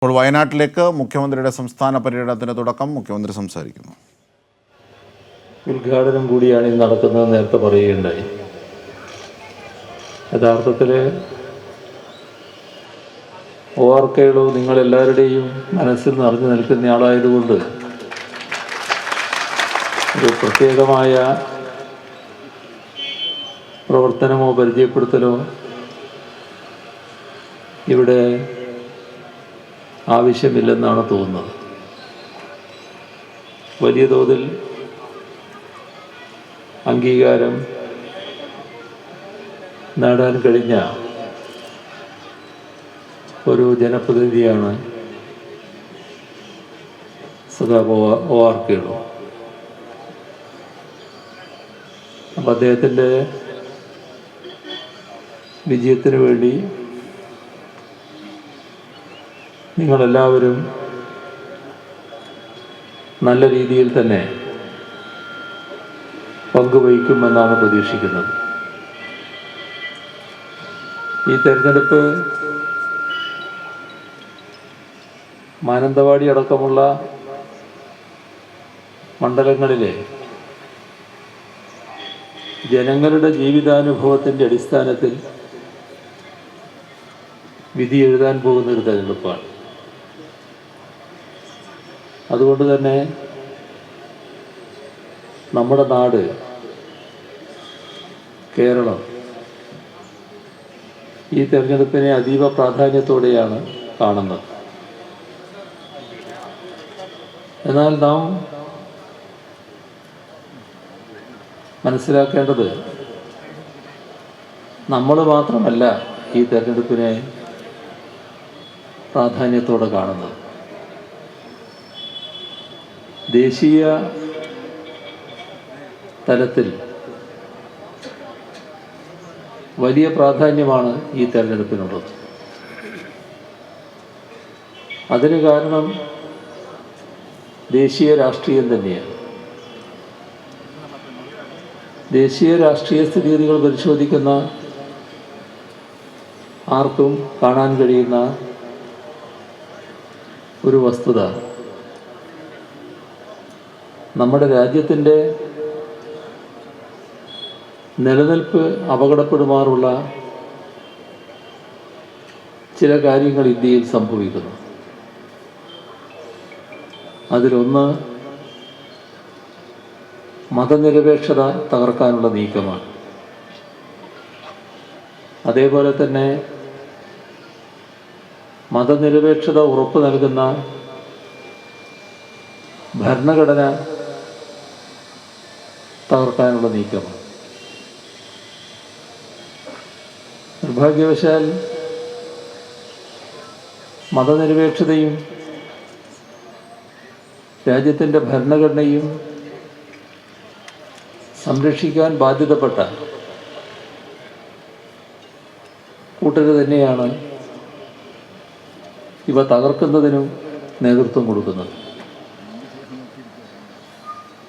ഇപ്പോൾ വയനാട്ടിലേക്ക് മുഖ്യമന്ത്രിയുടെ സംസ്ഥാന പര്യടനത്തിന് തുടക്കം. മുഖ്യമന്ത്രി സംസാരിക്കുന്നു. ഉദ്ഘാടനം കൂടിയാണ് ഇന്ന് നടക്കുന്നത് നേരത്തെ പറയുകയുണ്ടായി. യഥാർത്ഥത്തിൽ OR കേളു നിങ്ങളെല്ലാവരുടെയും മനസ്സിൽ നിറഞ്ഞു നിൽക്കുന്ന ആളായതുകൊണ്ട് ഒരു പ്രത്യേകമായ പ്രവർത്തനമോ പരിചയപ്പെടുത്തലോ ഇവിടെ ആവശ്യമില്ലെന്നാണ് തോന്നുന്നത്. വലിയ തോതിൽ അംഗീകാരം നേടാൻ കഴിഞ്ഞ ഒരു ജനപ്രതിനിധിയാണ് സഖാവ് OR കേളു. അപ്പം അദ്ദേഹത്തിൻ്റെ വിജയത്തിന് വേണ്ടി നിങ്ങളെല്ലാവരും നല്ല രീതിയിൽ തന്നെ പങ്കുവഹിക്കുമെന്നാണ് പ്രതീക്ഷിക്കുന്നത്. ഈ തെരഞ്ഞെടുപ്പ് മാനന്തവാടി അടക്കമുള്ള മണ്ഡലങ്ങളിലെ ജനങ്ങളുടെ ജീവിതാനുഭവത്തിൻ്റെ അടിസ്ഥാനത്തിൽ വിധി എഴുതാൻ പോകുന്നൊരു തെരഞ്ഞെടുപ്പാണ്. അതുകൊണ്ട് തന്നെ നമ്മുടെ നാട് കേരളം ഈ തെരഞ്ഞെടുപ്പിനെ അതീവ പ്രാധാന്യത്തോടെയാണ് കാണുന്നത്. എന്നാൽ നാം മനസ്സിലാക്കേണ്ടത് നമ്മൾ മാത്രമല്ല ഈ തെരഞ്ഞെടുപ്പിനെ പ്രാധാന്യത്തോടെ കാണുന്നത്. ദേശീയ തലത്തിൽ വലിയ പ്രാധാന്യമാണ് ഈ തെരഞ്ഞെടുപ്പിനുള്ളത്. അതിന് കാരണം ദേശീയ രാഷ്ട്രീയം തന്നെയാണ്. ദേശീയ രാഷ്ട്രീയ സ്ഥിതിഗതികൾ പരിശോധിക്കുന്ന ആർക്കും കാണാൻ കഴിയുന്ന ഒരു വസ്തുത, നമ്മുടെ രാജ്യത്തിൻ്റെ നിലനിൽപ്പ് അപകടപ്പെടുമാറുള്ള ചില കാര്യങ്ങൾ ഇന്ത്യയിൽ സംഭവിക്കുന്നു. അതിലൊന്ന് മതനിരപേക്ഷത തകർക്കാനുള്ള നീക്കമാണ്. അതേപോലെ തന്നെ മതനിരപേക്ഷത ഉറപ്പു നൽകുന്ന ഭരണഘടന തകർക്കാനുള്ള നീക്കമാണ്. നിർഭാഗ്യവശാൽ മതനിരപേക്ഷതയും രാജ്യത്തിൻ്റെ ഭരണഘടനയും സംരക്ഷിക്കാൻ ബാധ്യതപ്പെട്ട കൂട്ടർ തന്നെയാണ് ഇവ തകർക്കുന്നതിനും നേതൃത്വം കൊടുക്കുന്നത്.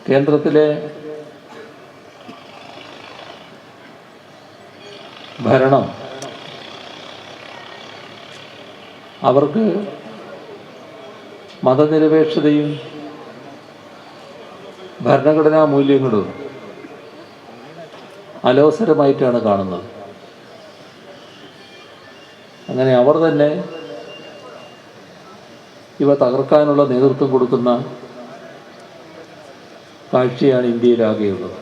കേന്ദ്രത്തിലെ ഭരണം അവർക്ക് മതനിരപേക്ഷതയും ഭരണഘടനാ മൂല്യങ്ങളും അലോസരമായിട്ടാണ് കാണുന്നത്. അങ്ങനെ അവർ തന്നെ ഇവ തകർക്കാനുള്ള നേതൃത്വം കൊടുക്കുന്ന കാഴ്ചയാണ് ഇന്ത്യയിലാകെയുള്ളത്.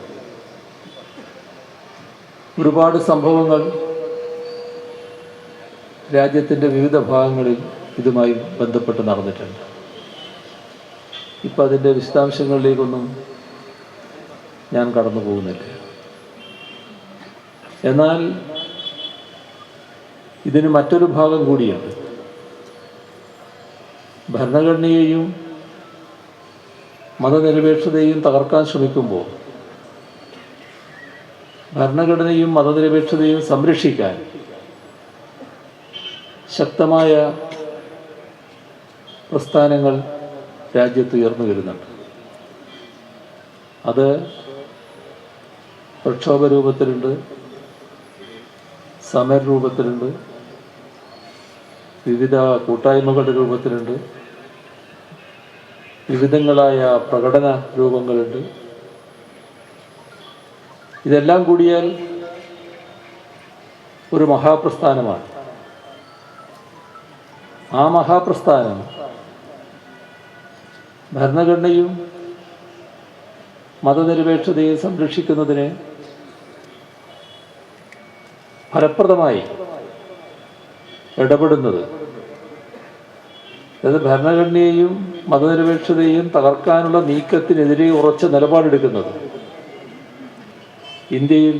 ഒരുപാട് സംഭവങ്ങൾ രാജ്യത്തിൻ്റെ വിവിധ ഭാഗങ്ങളിൽ ഇതുമായി ബന്ധപ്പെട്ട് നടന്നിട്ടുണ്ട്. ഇപ്പം അതിൻ്റെ വിശദാംശങ്ങളിലേക്കൊന്നും ഞാൻ കടന്നു പോകുന്നില്ല. എന്നാൽ ഇതിന് മറ്റൊരു ഭാഗം കൂടിയുണ്ട്. ഭരണഘടനയെയും മതനിരപേക്ഷതയെയും തകർക്കാൻ ശ്രമിക്കുമ്പോൾ ഭരണഘടനയും മതനിരപേക്ഷതയും സംരക്ഷിക്കാൻ ശക്തമായ പ്രസ്ഥാനങ്ങൾ രാജ്യത്ത് ഉയർന്നു വരുന്നുണ്ട്. അത് പ്രക്ഷോഭ രൂപത്തിലുണ്ട്, സമര രൂപത്തിലുണ്ട്, വിവിധ കൂട്ടായ്മകളുടെ രൂപത്തിലുണ്ട്, വിവിധങ്ങളായ പ്രകടന രൂപങ്ങളുണ്ട്. ഇതെല്ലാം കൂടിയാൽ ഒരു മഹാപ്രസ്ഥാനമാണ്. ആ മഹാപ്രസ്ഥാനം ഭരണഘടനയും മതനിരപേക്ഷതയെ സംരക്ഷിക്കുന്നതിന് ഫലപ്രദമായി ഇടപെടുന്നത്, അതായത് ഭരണഘടനയെയും മതനിരപേക്ഷതയെയും തകർക്കാനുള്ള നീക്കത്തിനെതിരെ ഉറച്ച നിലപാടെടുക്കുന്നത് ഇന്ത്യയിൽ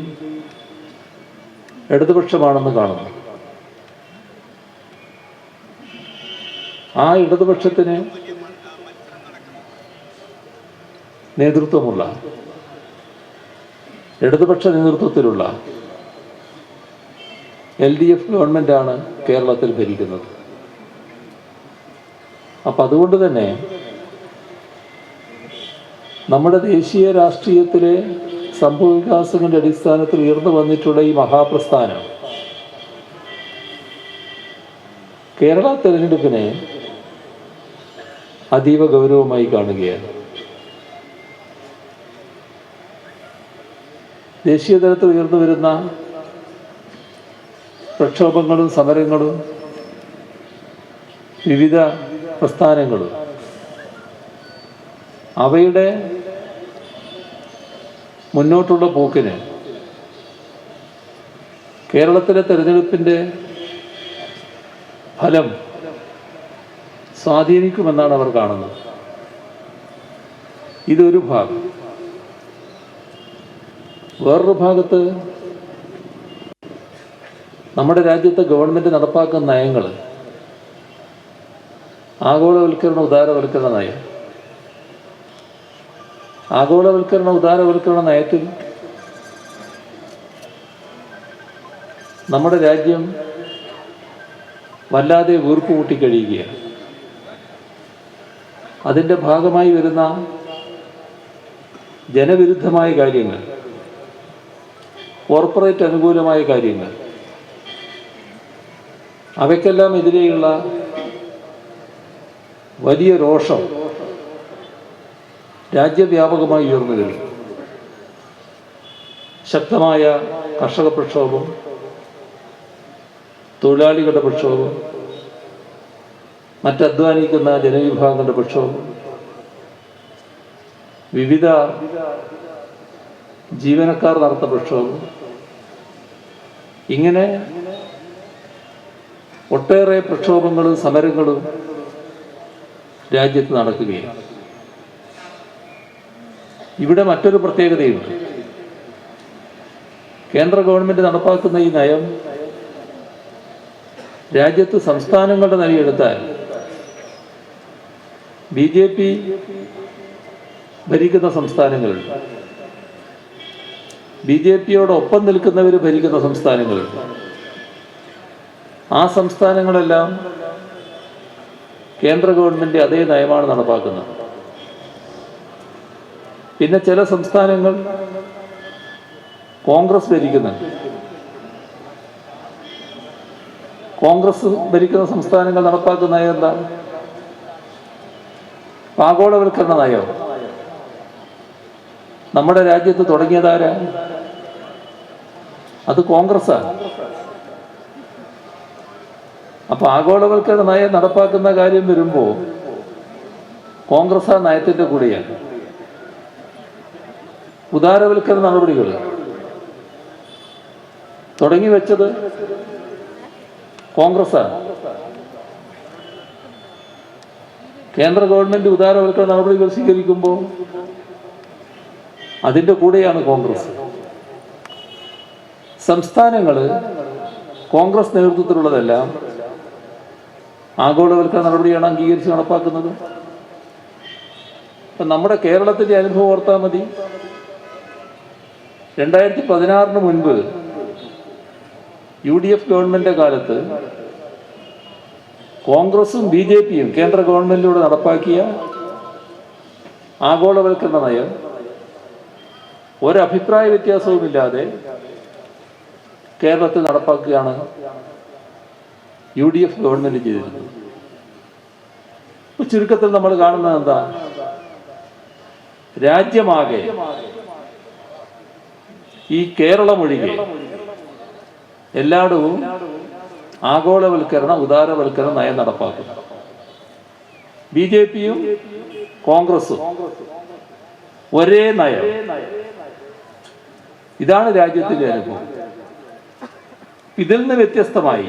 ഇടതുപക്ഷമാണെന്ന് കാണുന്നു. ആ ഇടതുപക്ഷത്തിന് നേതൃത്വമുള്ള, ഇടതുപക്ഷ നേതൃത്വത്തിലുള്ള LDF ഗവൺമെൻറ്റാണ് കേരളത്തിൽ ഭരിക്കുന്നത്. അപ്പം അതുകൊണ്ട് തന്നെ നമ്മുടെ ദേശീയ രാഷ്ട്രീയത്തിലെ സംഭവവികാസങ്ങളുടെ അടിസ്ഥാനത്തിൽ ഉയർന്നു വന്നിട്ടുള്ള ഈ മഹാപ്രസ്ഥാനം കേരള തെരഞ്ഞെടുപ്പിനെ അതീവ ഗൗരവമായി കാണുകയാണ്. ദേശീയ തലത്തിൽ ഉയർന്നു വരുന്ന പ്രക്ഷോഭങ്ങളും സമരങ്ങളും വിവിധ പ്രസ്ഥാനങ്ങളും അവയുടെ മുന്നോട്ടുള്ള പോക്കിന് കേരളത്തിലെ തെരഞ്ഞെടുപ്പിൻ്റെ ഫലം സ്വാധീനിക്കുമെന്നാണ് അവർ കാണുന്നത്. ഇതൊരു ഭാഗം. വേറൊരു ഭാഗത്ത് നമ്മുടെ രാജ്യത്തെ ഗവൺമെൻറ് നടപ്പാക്കുന്ന നയങ്ങൾ, ആഗോളവൽക്കരണ ഉദാരവൽക്കരണ നയം. ആഗോളവൽക്കരണ ഉദാരവൽക്കരണ നയത്തിൽ നമ്മുടെ രാജ്യം വല്ലാതെ വീർപ്പ് കൂട്ടിക്കഴിയുകയാണ്. അതിൻ്റെ ഭാഗമായി വരുന്ന ജനവിരുദ്ധമായ കാര്യങ്ങൾ, കോർപ്പറേറ്റ് അനുകൂലമായ കാര്യങ്ങൾ, അവയ്ക്കെല്ലാം എതിരെയുള്ള വലിയ രോഷം രാജ്യവ്യാപകമായി ഉയർന്നു വരും. ശക്തമായ കർഷക പ്രക്ഷോഭം, തൊഴിലാളികളുടെ പ്രക്ഷോഭം, മറ്റധ്വാനിക്കുന്ന ജനവിഭാഗങ്ങളുടെ പ്രക്ഷോഭം, വിവിധ ജീവനക്കാർ നടത്തുന്ന പ്രക്ഷോഭം, ഇങ്ങനെ ഒട്ടേറെ പ്രക്ഷോഭങ്ങളും സമരങ്ങളും രാജ്യത്ത് നടക്കുകയാണ്. ഇവിടെ മറ്റൊരു പ്രത്യേകതയുണ്ട്. കേന്ദ്ര ഗവൺമെൻറ് നടപ്പാക്കുന്ന ഈ നയം രാജ്യത്ത് സംസ്ഥാനങ്ങളുടെ നിലയെടുത്താൽ BJP ഭരിക്കുന്ന സംസ്ഥാനങ്ങളുണ്ട്, BJPയോടൊപ്പം നിൽക്കുന്നവർ ഭരിക്കുന്ന സംസ്ഥാനങ്ങളുണ്ട്. ആ സംസ്ഥാനങ്ങളെല്ലാം കേന്ദ്ര ഗവൺമെൻറ് അതേ നയമാണ് നടപ്പാക്കുന്നത്. പിന്നെ ചില സംസ്ഥാനങ്ങൾ കോൺഗ്രസ് ഭരിക്കുന്നുണ്ട്. കോൺഗ്രസ് ഭരിക്കുന്ന സംസ്ഥാനങ്ങൾ നടപ്പാക്കുന്ന നയം എന്താ? ആഗോളവൽക്കരണ നയം. നമ്മുടെ രാജ്യത്ത് തുടങ്ങിയതാരാ? അത് കോൺഗ്രസ്സാണ്. അപ്പൊ ആഗോളവൽക്കരണ നയം നടപ്പാക്കുന്ന കാര്യം വരുമ്പോൾ കോൺഗ്രസ് ആ നയത്തിന്റെ കൂടെയാണ്. ഉദാരവൽക്കരണ നടപടികൾ തുടങ്ങി വെച്ചത് കോൺഗ്രസ്സാണ്. കേന്ദ്ര ഗവൺമെന്റ് ഉദാരവൽക്കരണ നടപടികൾ സ്വീകരിക്കുമ്പോൾ അതിൻ്റെ കൂടെയാണ് കോൺഗ്രസ്. സംസ്ഥാനങ്ങൾ കോൺഗ്രസ് നേതൃത്വത്തിലുള്ളതെല്ലാം ആഗോളവൽക്കരണ നടപടിയാണ് അംഗീകരിച്ച് നടപ്പാക്കുന്നത്. ഇപ്പം നമ്മുടെ കേരളത്തിൻ്റെ അനുഭവം ഓർത്താൽ മതി. 2016 മുൻപ് UDF ഗവൺമെൻറ് കാലത്ത് കോൺഗ്രസും BJPയും കേന്ദ്ര ഗവൺമെൻറ്റിലൂടെ നടപ്പാക്കിയ ആഗോളവൽക്കരണ നയം ഒരഭിപ്രായ വ്യത്യാസവുമില്ലാതെ കേരളത്തിൽ നടപ്പാക്കുകയാണ് UDF ഗവൺമെന്റ് ചെയ്തിരുന്നു. ചുരുക്കത്തിൽ നമ്മൾ കാണുന്നത് എന്താ? രാജ്യമാകെ ഈ കേരളമൊഴികെ എല്ലായിടവും ആഗോളവൽക്കരണ ഉദാരവൽക്കരണ നയം നടപ്പാക്കുന്നു. BJPയും കോൺഗ്രസും ഒരേ നയം. ഇതാണ് രാജ്യത്തിന്റെ അനുഭവം. ഇതിൽ നിന്ന് വ്യത്യസ്തമായി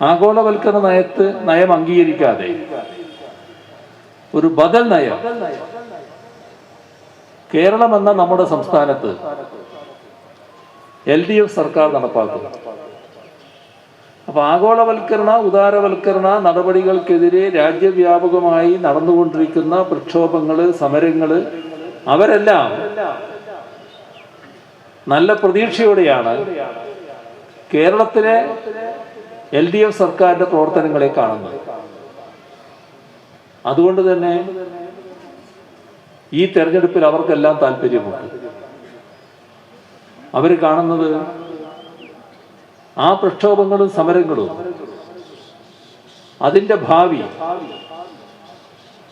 ആഗോളവൽക്കരണ നയം അംഗീകരിക്കാതെ ഒരു ബദൽ നയം കേരളം എന്ന നമ്മുടെ സംസ്ഥാനത്ത് LDF സർക്കാർ നടപ്പാക്കുന്നു. അപ്പൊ ആഗോളവൽക്കരണ ഉദാരവൽക്കരണ നടപടികൾക്കെതിരെ രാജ്യവ്യാപകമായി നടന്നുകൊണ്ടിരിക്കുന്ന പ്രക്ഷോഭങ്ങള്, സമരങ്ങള്, അവരെല്ലാം നല്ല പ്രതീക്ഷയോടെയാണ് കേരളത്തിലെ LDF സർക്കാരിന്റെ പ്രവർത്തനങ്ങളെ കാണുന്നത്. അതുകൊണ്ട് തന്നെ ഈ തെരഞ്ഞെടുപ്പിൽ അവർക്കെല്ലാം താല്പര്യമുണ്ട്. അവർ കാണുന്നത് ആ പ്രക്ഷോഭങ്ങളും സമരങ്ങളും അതിൻ്റെ ഭാവി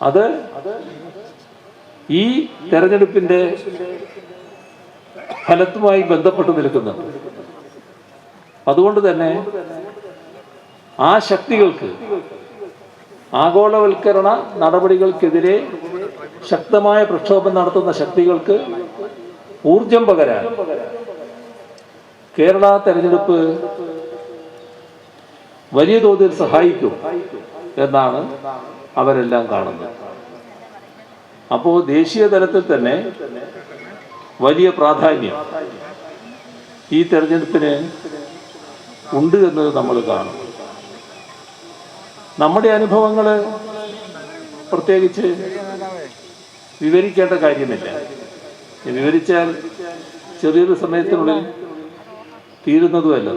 അത് ഈ തെരഞ്ഞെടുപ്പിന്റെ ഫലത്തുമായി ബന്ധപ്പെട്ട് നിൽക്കുന്നുണ്ട്. അതുകൊണ്ട് തന്നെ ആ ശക്തികൾക്ക്, ആഗോളവൽക്കരണ നടപടികൾക്കെതിരെ ശക്തമായ പ്രക്ഷോഭം നടത്തുന്ന ശക്തികൾക്ക് ഊർജം പകരാൻ കേരള തെരഞ്ഞെടുപ്പ് വലിയ തോതിൽ സഹായിക്കും എന്നാണ് അവരെല്ലാം കാണുന്നത്. അപ്പോൾ ദേശീയ തലത്തിൽ തന്നെ വലിയ പ്രാധാന്യം ഈ തെരഞ്ഞെടുപ്പിന് ഉണ്ട് എന്നത് നമ്മൾ കാണും. നമ്മുടെ അനുഭവങ്ങൾ പ്രത്യേകിച്ച് വിവരിക്കേണ്ട കാര്യമില്ല. വിവരിച്ചാൽ ചെറിയൊരു സമയത്തിനുള്ളിൽ തീരുന്നതുമല്ല.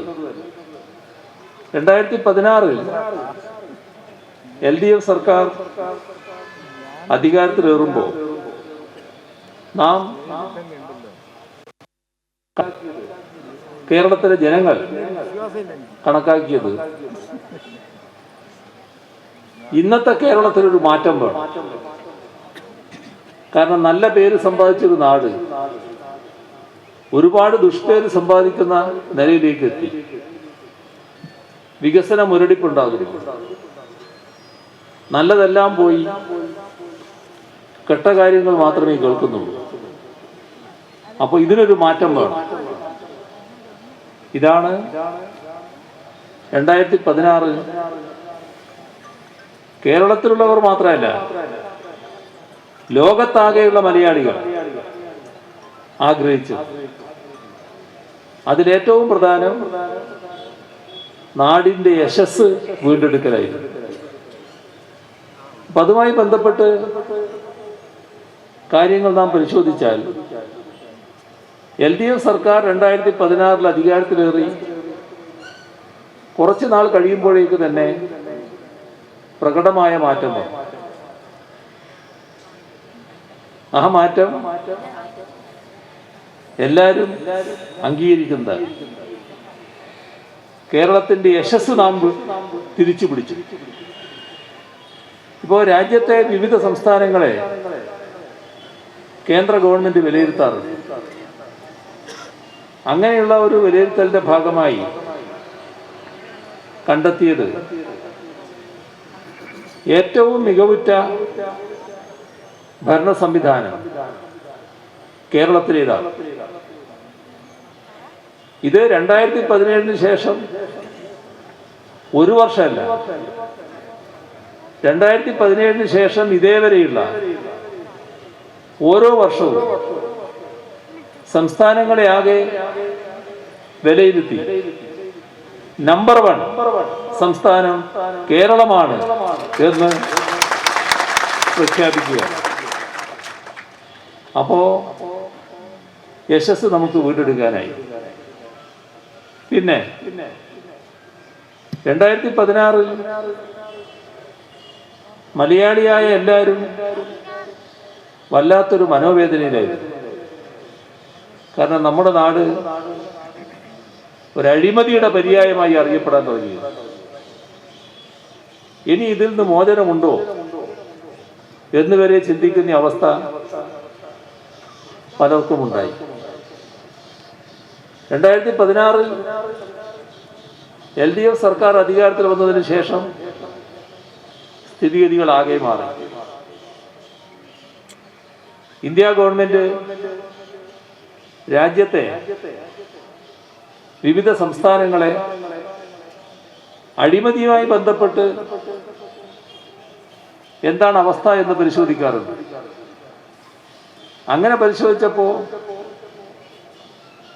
2016 LDF സർക്കാർ അധികാരത്തിലേറുമ്പോൾ നാം കേരളത്തിലെ ജനങ്ങൾ കണക്കാക്കിയത് ഇന്നത്തെ കേരളത്തിലൊരു മാറ്റം വേണം. കാരണം നല്ല പേര് സമ്പാദിച്ചൊരു നാട് ഒരുപാട് ദുഷ്പേര് സമ്പാദിക്കുന്ന നിലയിലേക്ക് എത്തി. വികസന മുരടിപ്പുണ്ടാകുന്നു. നല്ലതെല്ലാം പോയി കെട്ട കാര്യങ്ങൾ മാത്രമേ കേൾക്കുന്നുള്ളൂ. അപ്പോൾ ഇതിനൊരു മാറ്റം വേണം. ഇതാണ് 2016 കേരളത്തിലുള്ളവർ മാത്രമല്ല, ലോകത്താകെയുള്ള മലയാളികൾ ആഗ്രഹിച്ചു. അതിലേറ്റവും പ്രധാനം നാടിന്റെ യശസ് വീണ്ടെടുക്കലായിരുന്നു. അപ്പൊ അതുമായി ബന്ധപ്പെട്ട് കാര്യങ്ങൾ നാം പരിശോധിച്ചാൽ LDF സർക്കാർ 2016 അധികാരത്തിലേറി കുറച്ചു നാൾ കഴിയുമ്പോഴേക്ക് തന്നെ പ്രകടമായ മാറ്റം വന്നു. ആ മാറ്റം എല്ലാവരും അംഗീകരിക്കുന്നത്. കേരളത്തിന്റെ യശസ് നാം തിരിച്ചു പിടിച്ചു. ഇപ്പോൾ രാജ്യത്തെ വിവിധ സംസ്ഥാനങ്ങളെ കേന്ദ്ര ഗവൺമെന്റ് വിലയിരുത്താറുണ്ട്. അങ്ങനെയുള്ള ഒരു വിലയിരുത്തലിന്റെ ഭാഗമായി കണ്ടെത്തിയത് ഏറ്റവും മികവുറ്റ ഭരണ സംവിധാനം കേരളത്തിലേതാണ്. ഇത് 2017 ശേഷം ഒരു വർഷമല്ല, 2017 ശേഷം ഇതേവരെയുള്ള ഓരോ വർഷവും സംസ്ഥാനങ്ങളെ ആകെ വിലയിരുത്തി നമ്പർ 1 സംസ്ഥാനം കേരളമാണ് എന്ന് പ്രഖ്യാപിക്കുക. അപ്പോ യശസ് നമുക്ക് വീണ്ടെടുക്കാനായി. പിന്നെ 2016 മലയാളിയായ എല്ലാവരും വല്ലാത്തൊരു മനോവേദനയിലായിരുന്നു. കാരണം നമ്മുടെ നാട് ഒരു അഴിമതിയുടെ പര്യായമായി അറിയപ്പെടാൻ തുടങ്ങി. ഇനി ഇതിൽ നിന്ന് മോചനമുണ്ടോ എന്നുവരെ ചിന്തിക്കുന്ന അവസ്ഥ പലർക്കും ഉണ്ടായി. 2016 LDF സർക്കാർ അധികാരത്തിൽ വന്നതിന് ശേഷം സ്ഥിതിഗതികൾ ആകെ മാറി. ഇന്ത്യ ഗവൺമെന്റ് രാജ്യത്തെ വിവിധ സംസ്ഥാനങ്ങളെ അഴിമതിയുമായി ബന്ധപ്പെട്ട് എന്താണ് അവസ്ഥ എന്ന് പരിശോധിക്കാറുണ്ട്. അങ്ങനെ പരിശോധിച്ചപ്പോൾ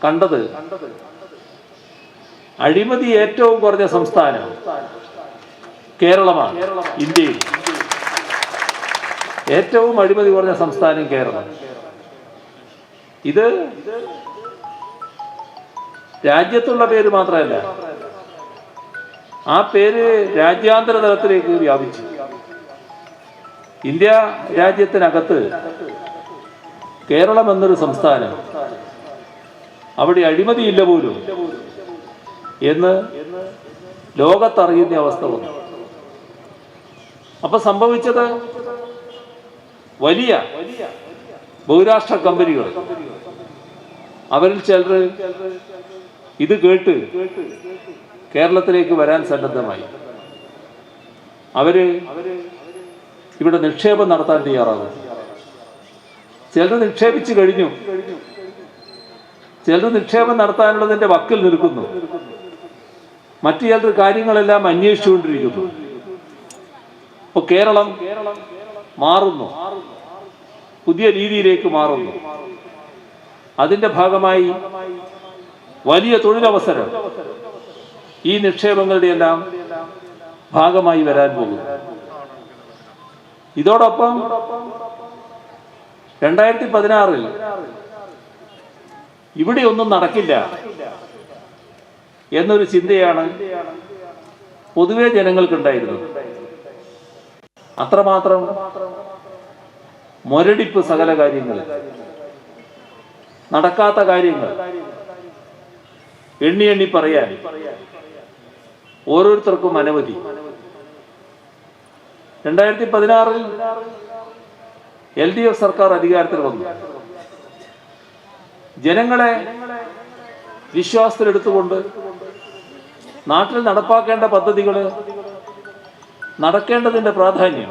കണ്ടത് അഴിമതി ഏറ്റവും കുറഞ്ഞ സംസ്ഥാനം കേരളമാണ്. ഇന്ത്യയിൽ ഏറ്റവും അഴിമതി കുറഞ്ഞ സംസ്ഥാനം കേരളം. ഇത് രാജ്യത്തുള്ള പേര് മാത്രമല്ല, ആ പേര് രാജ്യാന്തര തലത്തിലേക്ക് വ്യാപിച്ചു. ഇന്ത്യ രാജ്യത്തിനകത്ത് കേരളം എന്നൊരു സംസ്ഥാനം, അവിടെ അഴിമതിയില്ല പോലും എന്ന് ലോകത്തറിയുന്ന അവസ്ഥ വന്നു. അപ്പൊ സംഭവിച്ചത് വലിയ ബഹുരാഷ്ട്ര കമ്പനികൾ, അവരിൽ ചിലർ ഇത് കേട്ട് കേരളത്തിലേക്ക് വരാൻ സന്നദ്ധമായി. അവര് ഇവിടെ നിക്ഷേപം നടത്താൻ തയ്യാറാകും. ചിലർ നിക്ഷേപിച്ചു കഴിഞ്ഞു, ചിലർ നിക്ഷേപം നടത്താനുള്ളതിന്റെ വക്കിൽ നിൽക്കുന്നു, മറ്റു ചിലർ കാര്യങ്ങളെല്ലാം അന്വേഷിച്ചുകൊണ്ടിരിക്കുന്നു. ഇപ്പൊ കേരളം മാറുന്നു, പുതിയ രീതിയിലേക്ക് മാറുന്നു. അതിന്റെ ഭാഗമായി വലിയ തൊഴിലവസരം ഈ നിക്ഷേപങ്ങളുടെ എല്ലാം ഭാഗമായി വരാൻ പോകുന്നു. ഇതോടൊപ്പം 2016 ഇവിടെ ഒന്നും നടക്കില്ല എന്നൊരു ചിന്തയാണ് പൊതുവെ ജനങ്ങൾക്കുണ്ടായിരുന്നത്. അത്രമാത്രം മുരടിപ്പ്, സകല കാര്യങ്ങൾ, നടക്കാത്ത കാര്യങ്ങൾ എണ്ണി എണ്ണി പറയാൻ ഓരോരുത്തർക്കും അനവധി. 2016 LDF സർക്കാർ അധികാരത്തിൽ വന്നു. ജനങ്ങളെ വിശ്വാസത്തിലെടുത്തുകൊണ്ട് നാട്ടിൽ നടപ്പാക്കേണ്ട പദ്ധതികൾ, നടക്കേണ്ടതിന്റെ പ്രാധാന്യം,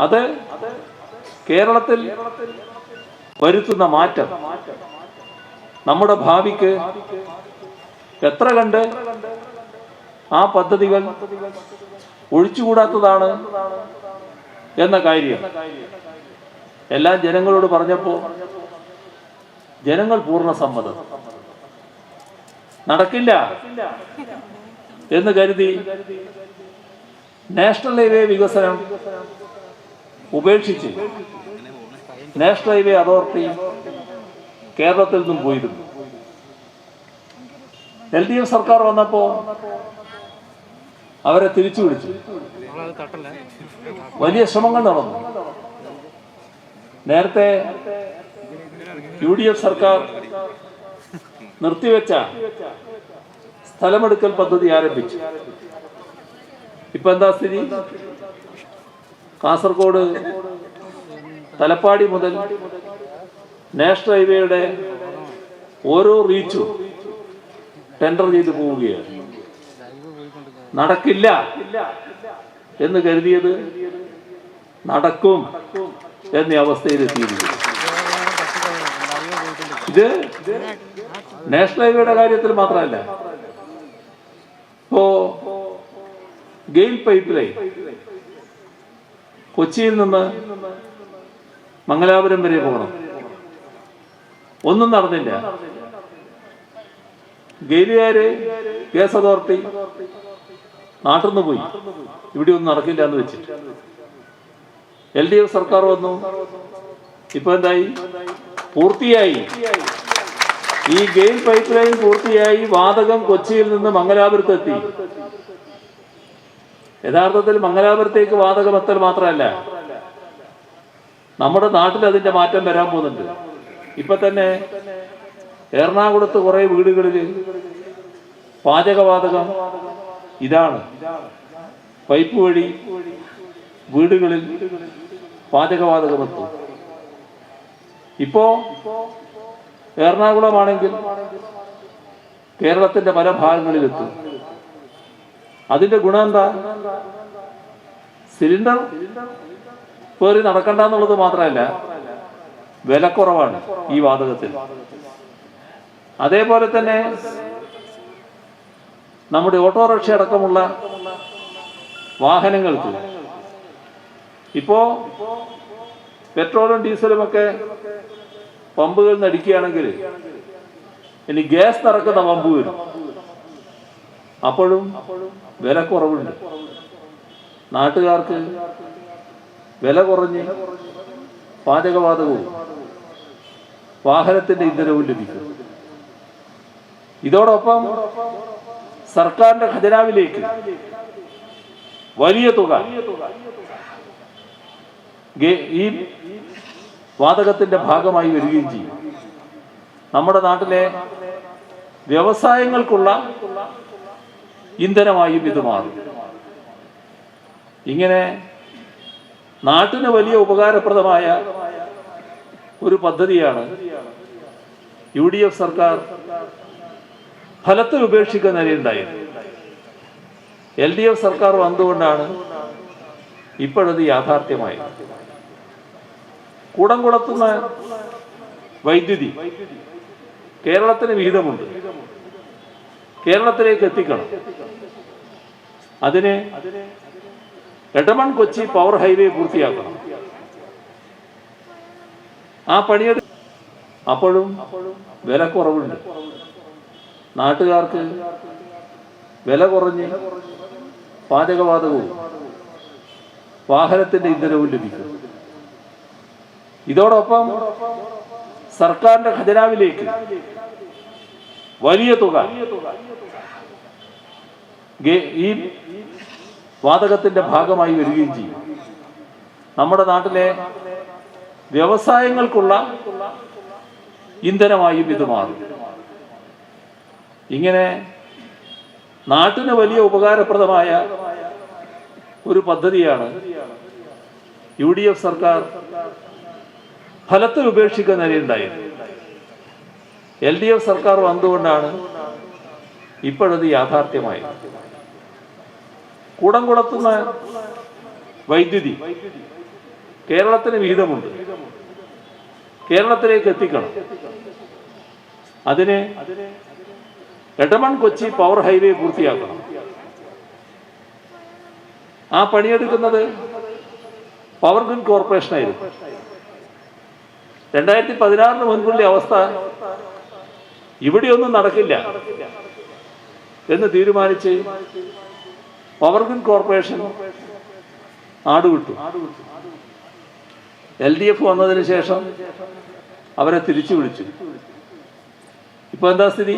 അത് കേരളത്തിൽ വരുത്തുന്ന മാറ്റം നമ്മുടെ ഭാവിക്ക് എത്ര കണ്ട് ആ പദ്ധതികൾ ഒഴിച്ചുകൂടാത്തതാണ് എന്ന കാര്യം എല്ലാം ജനങ്ങളോട് പറഞ്ഞപ്പോൾ ജനങ്ങൾ പൂർണ്ണ സമ്മതം. നടക്കില്ല എന്ന് കരുതി നാഷണൽ ഹൈവേ വികസനം ഉപേക്ഷിച്ച് നാഷണൽ ഹൈവേ അതോറിറ്റി കേരളത്തിൽ നിന്നും പോയിരുന്നു. LDF സർക്കാർ വന്നപ്പോ അവരെ തിരിച്ചു വിളിച്ചു. വലിയ ശ്രമങ്ങൾ നടന്നു. നേരത്തെ UDF സർക്കാർ നിർത്തിവെച്ച സ്ഥലമെടുക്കൽ പദ്ധതി ആരംഭിച്ചു. ഇപ്പൊ എന്താ സ്ഥിതി? കാസർഗോഡ് തലപ്പാടി മുതൽ നാഷണൽ ഹൈവേയുടെ ഓരോ റീച്ചും ടെൻഡർ ചെയ്ത് പോവുകയാണ്. നടക്കില്ല എന്ന് കരുതിയത് നടക്കും എന്ന അവസ്ഥയിൽ എത്തിയിരിക്കുന്നു. ഇത് നാഷണൽ ഹൈവേയുടെ കാര്യത്തിൽ മാത്രമല്ല, ഇപ്പോ ഗെയിൽ പൈപ്പ് ലൈൻ കൊച്ചിയിൽ നിന്ന് മംഗലാപുരം വരെ പോകണം, ഒന്നും നടന്നില്ല. ഗെയിലുകാര്, ഗ്യാസ് അതോറിറ്റി നാട്ടിൽ നിന്ന് പോയി, ഇവിടെ ഒന്നും നടക്കില്ല എന്ന് വെച്ചിട്ട് LDF സർക്കാർ വന്നു. ഇപ്പൊ എന്തായി? പൂർത്തിയായി. ഈ ഗെയിൽ പൈപ്പ് ലൈൻ പൂർത്തിയായി. വാതകം കൊച്ചിയിൽ നിന്ന് മംഗലാപുരത്തെത്തി. യഥാർത്ഥത്തിൽ മംഗലാപുരത്തേക്ക് വാതകം എത്തൽ മാത്രമല്ല, നമ്മുടെ നാട്ടിൽ അതിന്റെ മാറ്റം വരാൻ പോകുന്നുണ്ട്. ഇപ്പൊ തന്നെ എറണാകുളത്ത് കുറെ വീടുകളിൽ പാചകവാതകം ഇതാണ്. പൈപ്പ് വഴി വീടുകളിൽ പാചകവാതകമെത്തും. ഇപ്പോ എറണാകുളമാണെങ്കിൽ കേരളത്തിന്റെ പല ഭാഗങ്ങളിലെത്തും. അതിന്റെ ഗുണം എന്താ? സിലിണ്ടർ പേറി നടക്കണ്ട എന്നുള്ളത് മാത്രമല്ല, വിലക്കുറവാണ് ഈ വാതകത്തിൽ. അതേപോലെ തന്നെ നമ്മുടെ ഓട്ടോറിക്ഷ അടക്കമുള്ള വാഹനങ്ങൾക്ക് ഇപ്പോ പെട്രോളും ഡീസലും ഒക്കെ പമ്പുകളിൽ നിന്ന് അടിക്കുകയാണെങ്കിൽ ഇനി ഗ്യാസ് നിറക്കുന്ന പമ്പ് വരും. അപ്പോഴും വിലക്കുറവുണ്ട്. നാട്ടുകാർക്ക് വില കുറഞ്ഞ് പാചകവാതകവും വാഹനത്തിന്റെ ഇന്ധനവും ലഭിക്കും. ഇതോടൊപ്പം സർക്കാരിന്റെ ഖജനാവിലേക്ക് വലിയ തുക ഈ വാതകത്തിന്റെ ഭാഗമായി വരികയും ചെയ്യും. നമ്മുടെ നാട്ടിലെ വ്യവസായങ്ങൾക്കുള്ള ഇന്ധനമായും ഇത് മാറും. ഇങ്ങനെ നാട്ടിന് വലിയ ഉപകാരപ്രദമായ ഒരു പദ്ധതിയാണ് UDF സർക്കാർ ഫലത്തിൽ ഉപേക്ഷിക്കുന്ന നിലയുണ്ടായത്. LDF സർക്കാർ വന്നുകൊണ്ടാണ് ഇപ്പോഴത് യാഥാർത്ഥ്യമായത്. കൂടംകുളത്തുന്ന വൈദ്യുതി കേരളത്തിന് വിഹിതമുണ്ട്. കേരളത്തിലേക്ക് എത്തിക്കണം. അതിന് എടമൺ കൊച്ചി പവർ ഹൈവേ പൂർത്തിയാക്കണം. ആ പണിയെടു അപ്പോഴും വിലക്കുറവുണ്ട്. നാട്ടുകാർക്ക് വില കുറഞ്ഞ് പാചകവാതകവും വാഹനത്തിന്റെ ഇന്ധനവും ലഭിക്കും. ഇതോടൊപ്പം സർക്കാരിന്റെ ഖജനാവിലേക്ക് വലിയ തുക ഈ വാതകത്തിന്റെ ഭാഗമായി വരികയും ചെയ്യും. നമ്മുടെ നാട്ടിലെ വ്യവസായങ്ങൾക്കുള്ള ഇന്ധനമായും ഇത് മാറും. ഇങ്ങനെ നാട്ടിന് വലിയ ഉപകാരപ്രദമായ ഒരു പദ്ധതിയാണ് UDF സർക്കാർ ഫലത്തിൽ ഉപേക്ഷിക്കുന്ന നിലയുണ്ടായത്. LDF സർക്കാർ വന്നുകൊണ്ടാണ് ഇപ്പോഴത് യാഥാർത്ഥ്യമായത്. കൂടംകുളത്തുന്ന വൈദ്യുതി കേരളത്തിന് വിഹിതമുണ്ട്. കേരളത്തിലേക്ക് എത്തിക്കണം. അതിന് എടമൺ കൊച്ചി പവർ ഹൈവേ പൂർത്തിയാക്കണം. ആ പണിയെടുക്കുന്നത് പവർ ഗ്രിഡ് കോർപ്പറേഷനായിരുന്നു. 2016 മുൻപുള്ള അവസ്ഥ ഇവിടെയൊന്നും നടക്കില്ല എന്ന് തീരുമാനിച്ച് പവർ ഗ്രിഡ് കോർപ്പറേഷൻ നാടുവിട്ടു. LDF വന്നതിന് ശേഷം അവരെ തിരിച്ചു വിളിച്ചു. ഇപ്പൊ എന്താ സ്ഥിതി?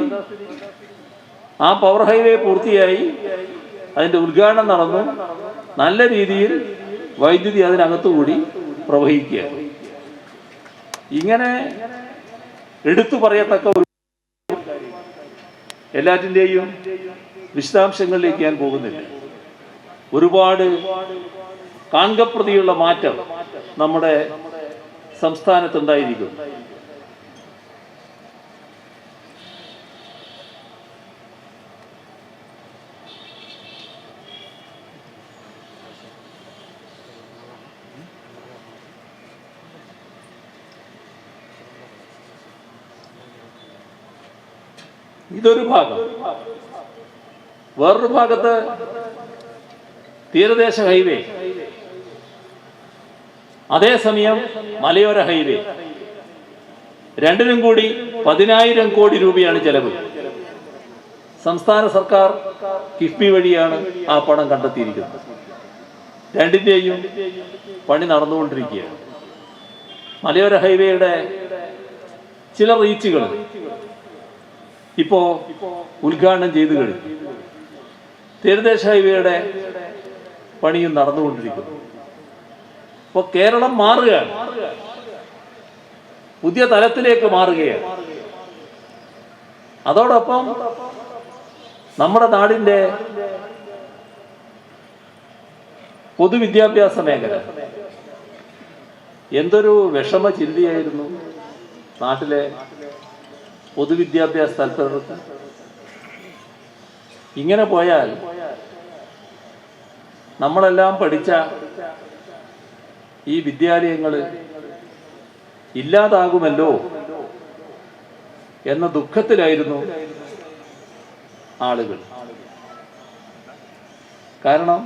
ആ പവർ ഹൈവേ പൂർത്തിയായി, അതിന്റെ ഉദ്ഘാടനം നടന്നു. നല്ല രീതിയിൽ വൈദ്യുതി അതിനകത്തുകൂടി പ്രവഹിക്കുകയാണ്. ഇങ്ങനെ എടുത്തു പറയത്തക്ക ഒരു എല്ലാറ്റിൻ്റെയും വിശദാംശങ്ങളിലേക്ക് ഞാൻ പോകുന്നില്ല. ഒരുപാട് കാൺകപ്രതിയുള്ള മാറ്റം നമ്മുടെ സംസ്ഥാനത്തുണ്ടായിരിക്കും. ഇതൊരു ഭാഗം. വേറൊരു ഭാഗത്ത് തീരദേശ ഹൈവേ, അതേസമയം മലയോര ഹൈവേ, രണ്ടിനും കൂടി 10,000 കോടി രൂപയാണ് ചെലവ്. സംസ്ഥാന സർക്കാർ കിഫ്ബി വഴിയാണ് ആ പണം കണ്ടെത്തിയിരിക്കുന്നത്. രണ്ടിന്റെയും പണി നടന്നുകൊണ്ടിരിക്കുകയാണ്. മലയോര ഹൈവേയുടെ ചില റീച്ചുകൾ ഇപ്പോ ഉദ്ഘാടനം ചെയ്തു കഴിഞ്ഞു. തീരദേശ ഹൈവേയുടെ പണിയും നടന്നുകൊണ്ടിരിക്കുന്നു. അപ്പോൾ കേരളം മാറുകയാണ്, പുതിയ തലത്തിലേക്ക് മാറുകയാണ്. അതോടൊപ്പം നമ്മുടെ നാടിൻ്റെ പൊതുവിദ്യാഭ്യാസ മേഖല എന്തൊരു വിഷമ ചിന്തയായിരുന്നു നാട്ടിലെ പൊതുവിദ്യാഭ്യാസ താല്പര്യർക്ക്. ഇങ്ങനെ പോയാൽ നമ്മളെല്ലാം പഠിച്ച ഈ വിദ്യാലയങ്ങൾ ഇല്ലാതാകുമല്ലോ എന്ന ദുഃഖത്തിലായിരുന്നു ആളുകൾ. കാരണം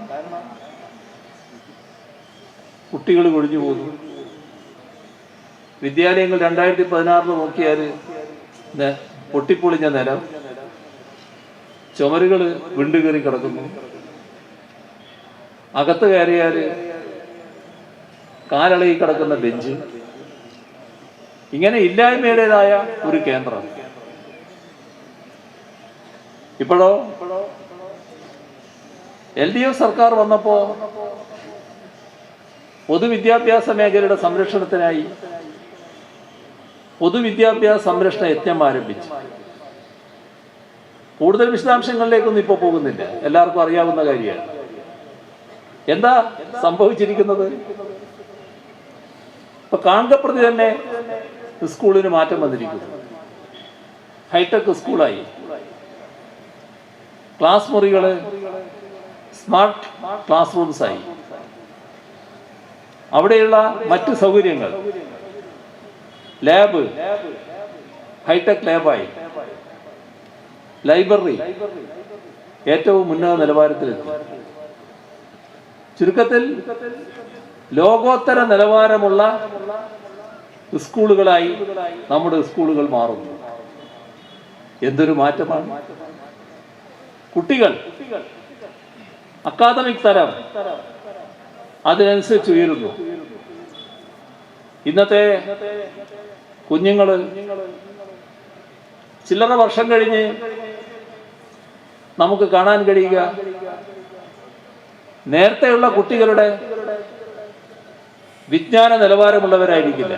കുട്ടികൾ കൊഴിഞ്ഞു പോകുന്നു. വിദ്യാലയങ്ങൾ 2016 നോക്കിയാൽ പൊട്ടിപ്പൊളിഞ്ഞ നിലം, ചുമരുകൾ വിണ്ടുകീറി കിടക്കുന്നു. അകത്ത് കയറിയാൽ കാലളകി കിടക്കുന്ന ബെഞ്ച്, ഇങ്ങനെ ഇല്ലായ്മയുടേതായ ഒരു കേന്ദ്രം. ഇപ്പോഴോ LDF സർക്കാർ വന്നപ്പോ പൊതുവിദ്യാഭ്യാസ മേഖലയുടെ സംരക്ഷണത്തിനായി പൊതുവിദ്യാഭ്യാസ സംരക്ഷണ യജ്ഞം ആരംഭിച്ചു. കൂടുതൽ വിശദാംശങ്ങളിലേക്കൊന്നും ഇപ്പോൾ പോകുന്നില്ല, എല്ലാവർക്കും അറിയാവുന്ന കാര്യമാണ്. എന്താ സംഭവിച്ചിരിക്കുന്നത്? ഇപ്പൊ കാൺകപ്രതി തന്നെ സ്കൂളിന് മാറ്റം വന്നിരിക്കുന്നു. ഹൈടെക് സ്കൂളായി. ക്ലാസ് മുറികള് സ്മാർട്ട് ക്ലാസ് റൂംസ് ആയി. അവിടെയുള്ള മറ്റ് സൗകര്യങ്ങൾ, ലാബ് ഹൈടെക് ലാബായി. ലൈബ്രറി ഏറ്റവും ഉന്നത നിലവാരത്തിലെത്തി. ചുരുക്കത്തിൽ ലോകോത്തര നിലവാരമുള്ള സ്കൂളുകളായി നമ്മുടെ സ്കൂളുകൾ മാറുന്നു. എന്തൊരു മാറ്റമാണ്! കുട്ടികൾ അക്കാദമിക് തലം അതിനനുസരിച്ച് ഉയരുന്നു. ഇന്നത്തെ കുഞ്ഞുങ്ങള് ചില്ലറ വർഷം കഴിഞ്ഞ് നമുക്ക് കാണാൻ കഴിയുക നേരത്തെയുള്ള കുട്ടികളുടെ വിജ്ഞാന നിലവാരമുള്ളവരായിരിക്കില്ല,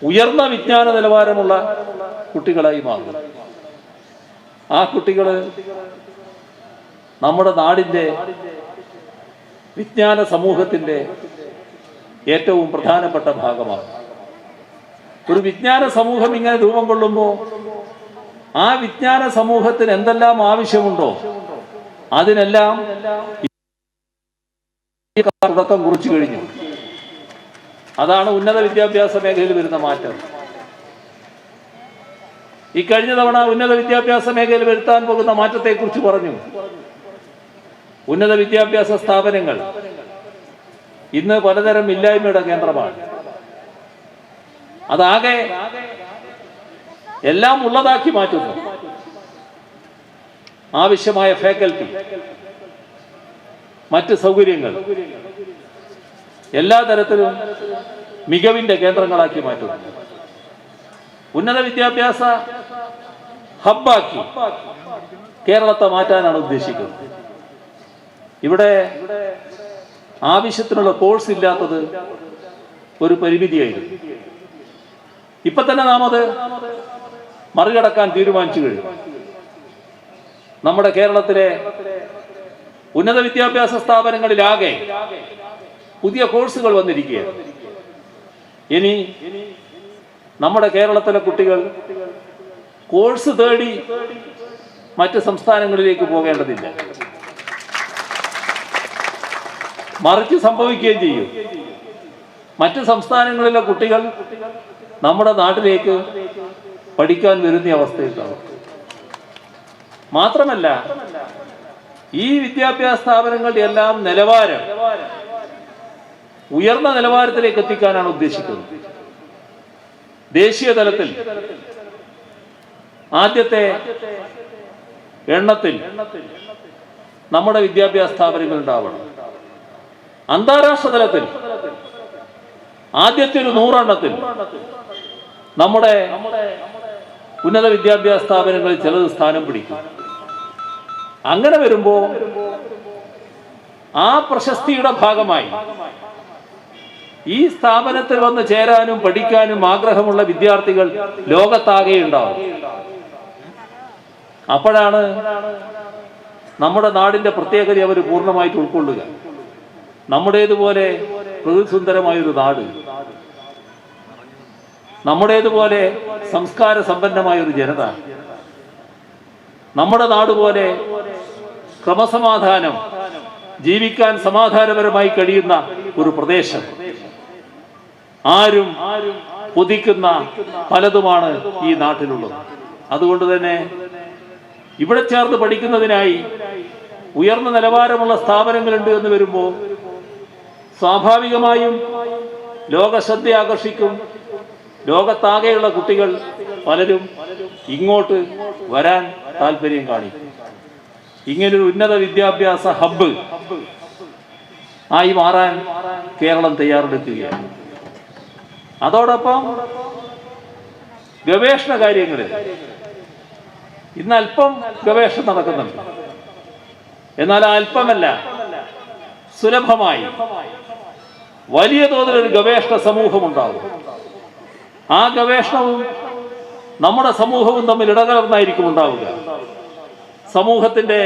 ഉയർന്ന വിജ്ഞാന നിലവാരമുള്ള കുട്ടികളായി മാറും. ആ കുട്ടികള് നമ്മുടെ നാടിൻ്റെ വിജ്ഞാന സമൂഹത്തിൻ്റെ ഏറ്റവും പ്രധാനപ്പെട്ട ഭാഗമാണ്. ഒരു വിജ്ഞാന സമൂഹം ഇങ്ങനെ രൂപം കൊള്ളുമ്പോൾ ആ വിജ്ഞാന സമൂഹത്തിന് എന്തെല്ലാം ആവശ്യമുണ്ടോ അതിനെല്ലാം തുടക്കം കുറിച്ചു കഴിഞ്ഞു. അതാണ് ഉന്നത വിദ്യാഭ്യാസ മേഖലയിൽ വരുന്ന മാറ്റം. ഈ കഴിഞ്ഞ തവണ ഉന്നത വിദ്യാഭ്യാസ മേഖലയിൽ വരുത്താൻ പോകുന്ന മാറ്റത്തെക്കുറിച്ച് പറഞ്ഞു. ഉന്നത വിദ്യാഭ്യാസ സ്ഥാപനങ്ങൾ ഇന്ന് പലതരം ഇല്ലായ്മയുടെ കേന്ദ്രമാണ്. അതാകെ എല്ലാം ഉള്ളതാക്കി മാറ്റുന്നു. ആവശ്യമായ ഫാക്കൽറ്റി, മറ്റ് സൗകര്യങ്ങൾ എല്ലാ തരത്തിലും മികവിന്റെ കേന്ദ്രങ്ങളാക്കി മാറ്റുന്നു. ഉന്നത വിദ്യാഭ്യാസ ഹബ്ബാക്കി കേരളത്തെ മാറ്റാനാണ് ഉദ്ദേശിക്കുന്നത്. ഇവിടെ ആവശ്യത്തിനുള്ള കോഴ്സ് ഇല്ലാത്തത് ഒരു പരിമിതിയായിരുന്നു. ഇപ്പൊ തന്നെ നാം അത് മറികടക്കാൻ തീരുമാനിച്ചു കഴിഞ്ഞു. നമ്മുടെ കേരളത്തിലെ ഉന്നത വിദ്യാഭ്യാസ സ്ഥാപനങ്ങളിലാകെ പുതിയ കോഴ്സുകൾ വന്നിരിക്കുകയാണ്. ഇനി നമ്മുടെ കേരളത്തിലെ കുട്ടികൾ കോഴ്സ് തേടി മറ്റ് സംസ്ഥാനങ്ങളിലേക്ക് പോകേണ്ടതില്ല. മറിച്ച് സംഭവിക്കുകയും ചെയ്യും. മറ്റ് സംസ്ഥാനങ്ങളിലെ കുട്ടികൾ നമ്മുടെ നാട്ടിലേക്ക് പഠിക്കാൻ വരുന്ന അവസ്ഥയിലാണ്. മാത്രമല്ല, ഈ വിദ്യാഭ്യാസ സ്ഥാപനങ്ങളുടെ എല്ലാം നിലവാരം ഉയർന്ന നിലവാരത്തിലേക്ക് എത്തിക്കാനാണ് ഉദ്ദേശിക്കുന്നത്. ദേശീയ തലത്തിൽ ആദ്യത്തെ എണ്ണത്തിൽ നമ്മുടെ വിദ്യാഭ്യാസ സ്ഥാപനങ്ങൾ ഉണ്ടാവണം. അന്താരാഷ്ട്ര തലത്തിൽ ആദ്യത്തെ ഒരു 100 എണ്ണത്തിൽ നമ്മുടെ ഉന്നത വിദ്യാഭ്യാസ സ്ഥാപനങ്ങളിൽ ചിലത് സ്ഥാനം പിടിക്കും. അങ്ങനെ വരുമ്പോൾ ആ പ്രശസ്തിയുടെ ഭാഗമായി ഈ സ്ഥാപനത്തിൽ വന്ന് ചേരാനും പഠിക്കാനും ആഗ്രഹമുള്ള വിദ്യാർത്ഥികൾ ലോകത്താകെ ഉണ്ടാവും. അപ്പോഴാണ് നമ്മുടെ നാടിന്റെ പ്രത്യേകത അവർ പൂർണ്ണമായിട്ട് ഉൾക്കൊള്ളുക. നമ്മുടേതുപോലെ പ്രകൃതിസുന്ദരമായൊരു നാട്, നമ്മുടേതുപോലെ സംസ്കാര സമ്പന്നമായൊരു ജനത, നമ്മുടെ നാട് പോലെ ക്രമസമാധാനം, ജീവിക്കാൻ സമാധാനപരമായി കഴിയുന്ന ഒരു പ്രദേശം, ആരും കൊതിക്കുന്ന പലതുമാണ് ഈ നാട്ടിലുള്ളത്. അതുകൊണ്ട് തന്നെ ഇവിടെ ചേർന്ന് പഠിക്കുന്നതിനായി ഉയർന്ന നിലവാരമുള്ള സ്ഥാപനങ്ങളുണ്ട് എന്ന് വരുമ്പോൾ സ്വാഭാവികമായും ലോകശ്രദ്ധ ആകർഷിക്കും. ലോകത്താകെയുള്ള കുട്ടികൾ പലരും ഇങ്ങോട്ട് വരാൻ താല്പര്യം കാണിക്കും. ഇങ്ങനൊരു ഉന്നത വിദ്യാഭ്യാസ ഹബ്ബ് ആയി മാറാൻ കേരളം തയ്യാറെടുക്കുകയാണ്. അതോടൊപ്പം ഗവേഷണ കാര്യങ്ങളിൽ ഇന്ന് അല്പം ഗവേഷണം നടക്കുന്നുണ്ട്. എന്നാൽ അല്പമല്ല, സുലഭമായി വലിയ തോതിലൊരു ഗവേഷണ സമൂഹം ഉണ്ടാകും. ആ ഗവേഷണവും നമ്മുടെ സമൂഹവും തമ്മിൽ ഇടകലർന്നായിരിക്കും ഉണ്ടാവുക. സമൂഹത്തിന്റെ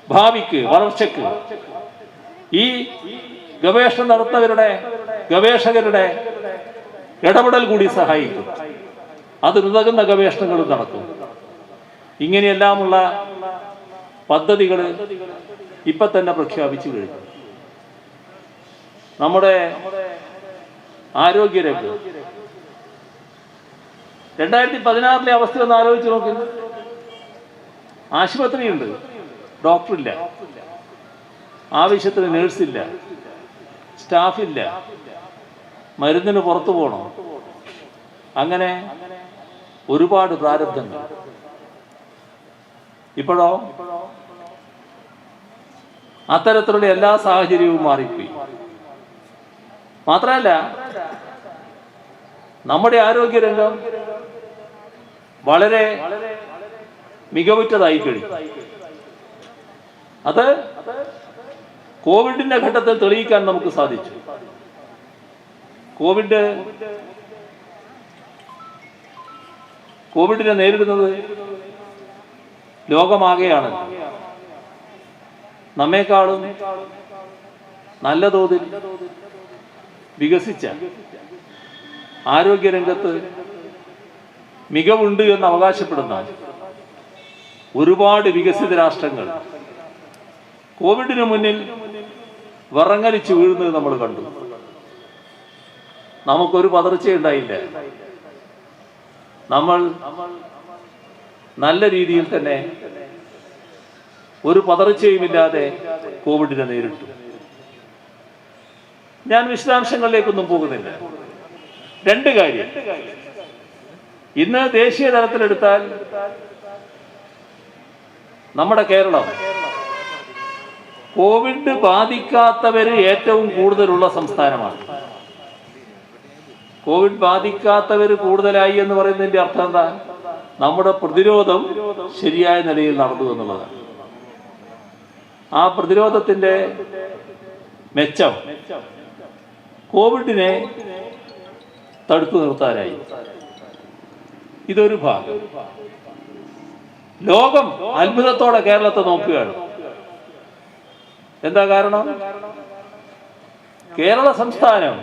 ഭാവിക്ക്, വളർച്ചയ്ക്ക് ഈ ഗവേഷണം നടത്തുന്നവരുടെ, ഗവേഷകരുടെ ഇടപെടൽ കൂടി സഹായിക്കും. അതിനുതകുന്ന ഗവേഷണങ്ങളും നടക്കും. ഇങ്ങനെയെല്ലാമുള്ള പദ്ധതികൾ ഇപ്പൊ തന്നെ പ്രഖ്യാപിച്ചു കഴിഞ്ഞു. നമ്മുടെ ആരോഗ്യരംഗം 2016 അവസ്ഥ ഒന്ന് ആലോചിച്ച് നോക്കി. ആശുപത്രിയുണ്ട്, ഡോക്ടറില്ല, ആവശ്യത്തിന് നേഴ്സില്ല, സ്റ്റാഫില്ല, മരുന്നിന് പുറത്തു പോകണം. അങ്ങനെ ഒരുപാട് പ്രാരബ്ധങ്ങൾ. ഇപ്പോഴോ അത്തരത്തിലുള്ള എല്ലാ സാഹചര്യവും മാറിപ്പോയി. മാത്രമല്ല, നമ്മുടെ ആരോഗ്യരംഗം വളരെ മികവുറ്റതായി കഴിഞ്ഞു. അത് കോവിഡിന്റെ ഘട്ടത്തിൽ തെളിയിക്കാൻ നമുക്ക് സാധിച്ചു. കോവിഡിനെ നേരിടുന്നത് ലോകമാകെയാണ്. നമ്മെക്കാളും നല്ല തോതിൽ വികസിച്ച, ആരോഗ്യരംഗത്ത് മികവുണ്ട് എന്ന് അവകാശപ്പെടുന്ന ഒരുപാട് വികസിത രാഷ്ട്രങ്ങൾ കോവിഡിന് മുന്നിൽ വിറങ്ങലിച്ചു വീഴുന്നത് നമ്മൾ കണ്ടു. നമുക്കൊരു പതർച്ചയുണ്ടായില്ല. നമ്മൾ നല്ല രീതിയിൽ തന്നെ ഒരു പതർച്ചയുമില്ലാതെ കോവിഡിനെ നേരിട്ടു. ഞാൻ വിശദാംശങ്ങളിലേക്കൊന്നും പോകുന്നില്ല. രണ്ട് കാര്യം. ഇന്ന് ദേശീയ തലത്തിലെടുത്താൽ നമ്മുടെ കേരളം കോവിഡ് ബാധിക്കാത്തവര് ഏറ്റവും കൂടുതലുള്ള സംസ്ഥാനമാണ്. കോവിഡ് ബാധിക്കാത്തവര് കൂടുതലായി എന്ന് പറയുന്നതിന്റെ അർത്ഥം എന്താ? നമ്മുടെ പ്രതിരോധം ശരിയായ നിലയിൽ നടന്നു എന്നുള്ളതാണ്. ആ പ്രതിരോധത്തിന്റെ മെച്ചം കോവിഡിനെ തടുത്തു നിർത്താനായി. ഇതൊരു ഭാഗം. ലോകം അത്ഭുതത്തോടെ കേരളത്തെ നോക്കുകയാണ്. എന്താ കാരണം? കേരള സംസ്ഥാനം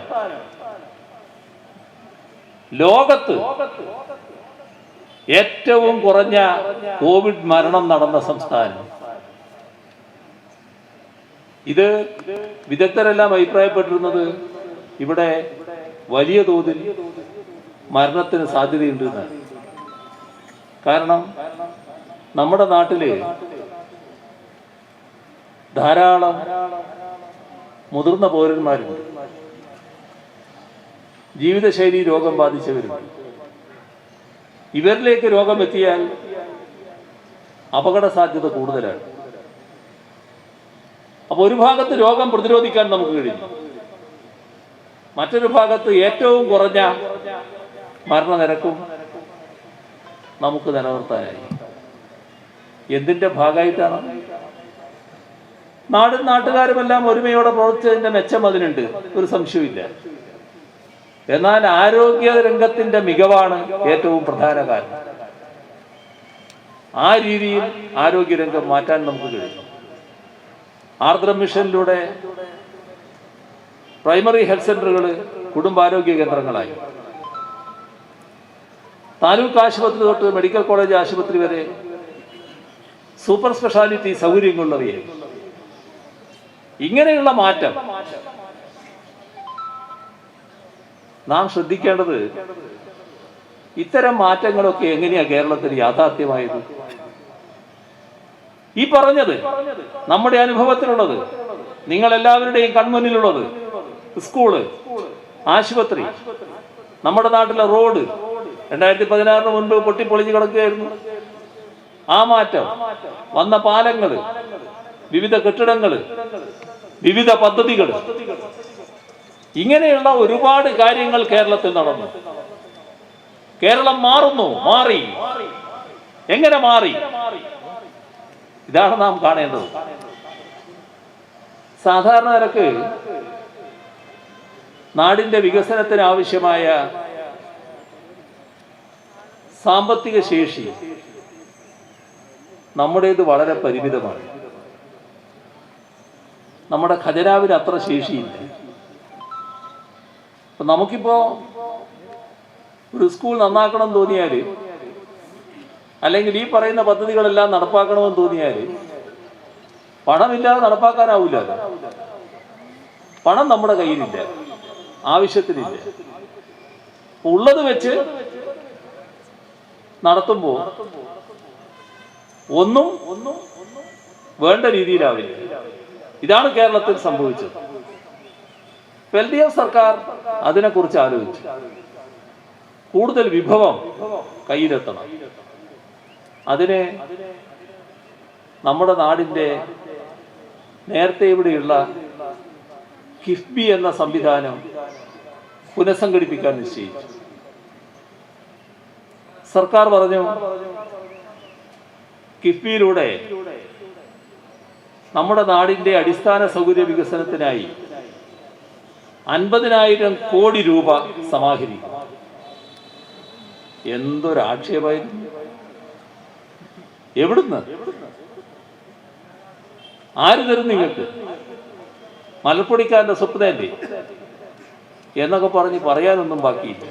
ലോകത്ത് ഏറ്റവും കുറഞ്ഞ കോവിഡ് മരണം നടന്ന സംസ്ഥാനം. ഇത് വിദഗ്ധരെല്ലാം അഭിപ്രായപ്പെട്ടിരുന്നത് ഇവിടെ വലിയ തോതിൽ മരണത്തിന് സാധ്യതയുണ്ട് എന്നാണ്. കാരണം നമ്മുടെ നാട്ടില് ധാരാളം മുതിർന്ന പൗരന്മാരുണ്ട്, ജീവിതശൈലി രോഗം ബാധിച്ചവരുണ്ട്. ഇവരിലേക്ക് രോഗം എത്തിയാൽ അപകട സാധ്യത കൂടുതലാണ്. അപ്പൊ ഒരു ഭാഗത്ത് രോഗം പ്രതിരോധിക്കാൻ നമുക്ക് കഴിയും, മറ്റൊരു ഭാഗത്ത് ഏറ്റവും കുറഞ്ഞ മരണനിരക്കും നമുക്ക് നിലനിർത്താനായി. എന്തിന്റെ ഭാഗമായിട്ടാണ്? നാടും നാട്ടുകാരുമെല്ലാം ഒരുമയോടെ പ്രവർത്തിച്ചതിന്റെ മെച്ചം അതിനുണ്ട്, ഒരു സംശയമില്ല. എന്നാൽ ആരോഗ്യ രംഗത്തിന്റെ മികവാണ് ഏറ്റവും പ്രധാന കാരണം. ആ രീതിയിൽ ആരോഗ്യരംഗം മാറ്റാൻ നമുക്ക് കഴിയും. ആർദ്രം മിഷനിലൂടെ പ്രൈമറി ഹെൽത്ത് സെന്ററുകൾ കുടുംബാരോഗ്യ കേന്ദ്രങ്ങളായി. താലൂക്ക് ആശുപത്രി തൊട്ട് മെഡിക്കൽ കോളേജ് ആശുപത്രി വരെ സൂപ്പർ സ്പെഷ്യാലിറ്റി സൗകര്യങ്ങളുള്ളവയെ. ഇങ്ങനെയുള്ള മാറ്റം നാം ശ്രദ്ധിക്കേണ്ടത്. ഇത്തരം മാറ്റങ്ങളൊക്കെ എങ്ങനെയാ കേരളത്തിൽ യാഥാർത്ഥ്യമായത്? ഈ പറഞ്ഞത് നമ്മുടെ അനുഭവത്തിലുള്ളത്, നിങ്ങളെല്ലാവരുടെയും കൺമുന്നിലുള്ളത്, സ്കൂള്, ആശുപത്രി, നമ്മുടെ നാട്ടിലെ റോഡ് 2016 മുൻപ് പൊട്ടിപ്പൊളിഞ്ഞു കിടക്കുകയായിരുന്നു. ആ മാറ്റം വന്ന പാലങ്ങൾ, വിവിധ കെട്ടിടങ്ങൾ, വിവിധ പദ്ധതികൾ, ഇങ്ങനെയുള്ള ഒരുപാട് കാര്യങ്ങൾ കേരളത്തിൽ നടന്നു. കേരളം മാറി. എങ്ങനെ മാറി? ഇതാണ് നാം കാണേണ്ടത്. സാധാരണ നിരക്ക് നാടിന്റെ വികസനത്തിന് ആവശ്യമായ സാമ്പത്തിക ശേഷി നമ്മുടേത് വളരെ പരിമിതമാണ്. നമ്മുടെ ഖജനാവിന് അത്ര ശേഷിയില്ല. നമുക്കിപ്പോ ഒരു സ്കൂൾ നന്നാക്കണം തോന്നിയാൽ, അല്ലെങ്കിൽ ഈ പറയുന്ന പദ്ധതികളെല്ലാം നടപ്പാക്കണമെന്ന് തോന്നിയാൽ പണമില്ലാതെ നടപ്പാക്കാനാവില്ല. പണം നമ്മുടെ കയ്യിലില്ല, ആവശ്യത്തിനില്ല. ഉള്ളത് വെച്ച് നടത്തുമ്പോൾ ഒന്നും വേണ്ട രീതിയിലാവില്ല. ഇതാണ് കേരളത്തിൽ സംഭവിച്ചത്. LDF സർക്കാർ അതിനെക്കുറിച്ച് ആലോചിച്ചു. കൂടുതൽ വിഭവം കയ്യിലെത്തണം. അതിന് നമ്മുടെ നാടിന്റെ നേരത്തെ ഇവിടെയുള്ള കിഫ്ബി എന്ന സംവിധാനം പുനഃസംഘടിപ്പിക്കാൻ നിശ്ചയിച്ചു. സർക്കാർ പറഞ്ഞു, കിഫ്ബിയിലൂടെ നമ്മുടെ നാടിന്റെ അടിസ്ഥാന സൗകര്യ വികസനത്തിനായി 50,000 കോടി രൂപ സമാഹരിക്കും. എന്തൊരാക്ഷേപമായിരുന്നു! എവിടുന്ന്? ആര് തരും നിങ്ങൾക്ക്? മലപ്പൊടിക്കാരന്റെ സ്വപ്നല്ലേ എന്നൊക്കെ പറഞ്ഞ് പറയാനൊന്നും ബാക്കിയില്ല.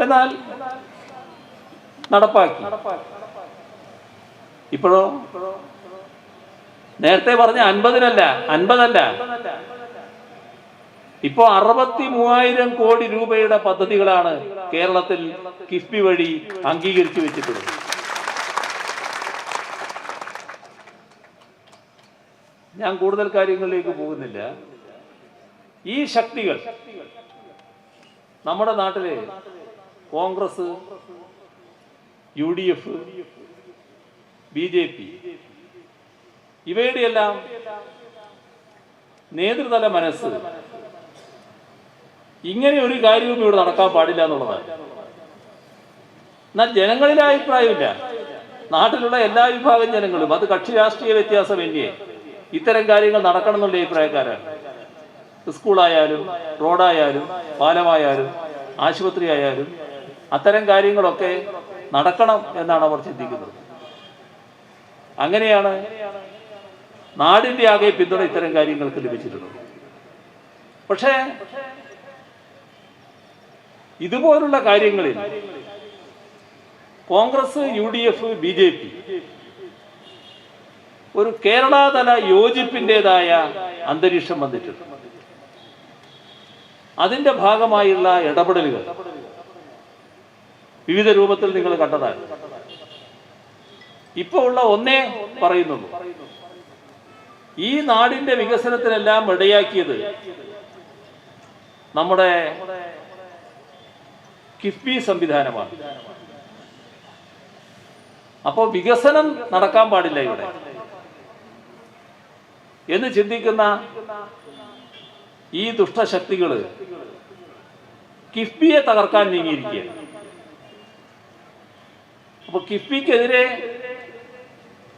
എന്നാൽ നടപ്പാക്കി. ഇപ്പോഴോ നേരത്തെ പറഞ്ഞ 50 അല്ല, ഇപ്പോ 63,000 കോടി രൂപയുടെ പദ്ധതികളാണ് കേരളത്തിൽ കിഫ്ബി വഴി അംഗീകരിച്ചു വെച്ചിട്ടുള്ളത്. ഞാൻ കൂടുതൽ കാര്യങ്ങളിലേക്ക് പോകുന്നില്ല. ഈ ശക്തികൾ നമ്മുടെ നാട്ടിലെ കോൺഗ്രസ്, UDF, BJP ഇവയുടെയെല്ലാം നേതൃതല മനസ്സ് ഇങ്ങനെ ഒരു കാര്യവും ഇവിടെ നടക്കാൻ പാടില്ല എന്നുള്ളതാണ്. എന്നാൽ ജനങ്ങളിലെ അഭിപ്രായമില്ല. നാട്ടിലുള്ള എല്ലാ വിഭാഗം ജനങ്ങളും, അത് കക്ഷി രാഷ്ട്രീയ വ്യത്യാസമന്യേ, ഇത്തരം കാര്യങ്ങൾ നടക്കണം എന്നുള്ള അഭിപ്രായക്കാരാണ്. സ്കൂളായാലും റോഡായാലും പാലമായാലും ആശുപത്രി ആയാലും അത്തരം കാര്യങ്ങളൊക്കെ നടക്കണം എന്നാണ് അവർ ചിന്തിക്കുന്നത്. അങ്ങനെയാണ് നാടിന്റെ ആകെ പിന്തുണ ഇത്തരം കാര്യങ്ങൾക്ക് ലഭിച്ചിട്ടുള്ളത്. പക്ഷേ ഇതുപോലുള്ള കാര്യങ്ങളിൽ കോൺഗ്രസ്, UDF, BJP ഒരു കേരളതല യോജിപ്പിൻ്റെതായ അന്തരീക്ഷം വന്നിട്ടുണ്ട്. അതിന്റെ ഭാഗമായുള്ള ഇടപെടലുകൾ വിവിധ രൂപത്തിൽ നിങ്ങൾ കണ്ടതാണ്. ഇപ്പോൾ ഉള്ള ഒന്നേ പറയുന്നുള്ളൂ, ഈ നാടിന്റെ വികസനത്തിനെല്ലാം ഇടയാക്കിയത് നമ്മുടെ കിഫ്ബി സംവിധാനമാണ്. അപ്പോ വികസനം നടക്കാൻ പാടില്ല ഇവിടെ എന്ന് ചിന്തിക്കുന്ന ഈ ദുഷ്ടശക്തികള് കിഫ്ബിയെ തകർക്കാൻ നീങ്ങിയിരിക്കുകയാണ്. അപ്പൊ കിഫ്ബിക്കെതിരെ